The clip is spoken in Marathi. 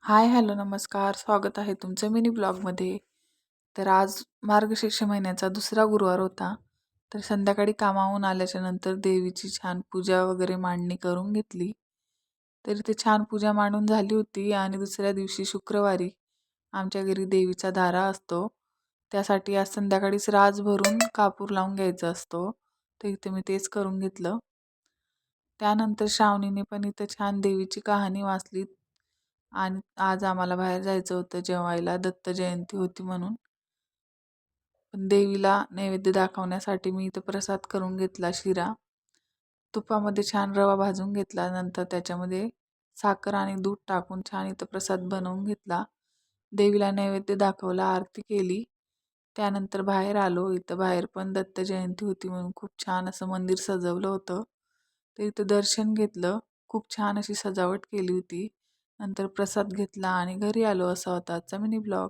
हाय, हॅलो, नमस्कार. स्वागत आहे तुमचं मिनी ब्लॉगमध्ये. तर आज मार्गशीर्ष महिन्याचा दुसरा गुरुवार होता. तर संध्याकाळी कामावून आल्याच्या नंतर देवीची छान पूजा वगैरे मांडणी करून घेतली. तर इथे छान पूजा मांडून झाली होती आणि दुसऱ्या दिवशी शुक्रवारी आमच्या घरी देवीचा धारा असतो. त्यासाठी आज संध्याकाळीच राज भरून कापूर लावून घ्यायचा असतो. तर इथे मी तेच करून घेतलं. त्यानंतर श्रावणीने पण इथं छान देवीची कहाणी वाचली आणि आज आम्हाला बाहेर जायचं होतं जेवायला, दत्त जयंती होती म्हणून. पण देवीला नैवेद्य दाखवण्यासाठी मी इथं प्रसाद करून घेतला शिरा. तुपामध्ये छान रवा भाजून घेतला. नंतर त्याच्यामध्ये साखर आणि दूध टाकून छान इथं प्रसाद बनवून घेतला. देवीला नैवेद्य दाखवला, आरती केली. त्यानंतर बाहेर आलो. इथं बाहेर पण दत्त जयंती होती म्हणून खूप छान असं मंदिर सजवलं होतं. तर इथं दर्शन घेतलं. खूप छान अशी सजावट केली होती. नंतर प्रसाद घेतला आणि घरी आलो. असा होता आजचा मिनी ब्लॉग.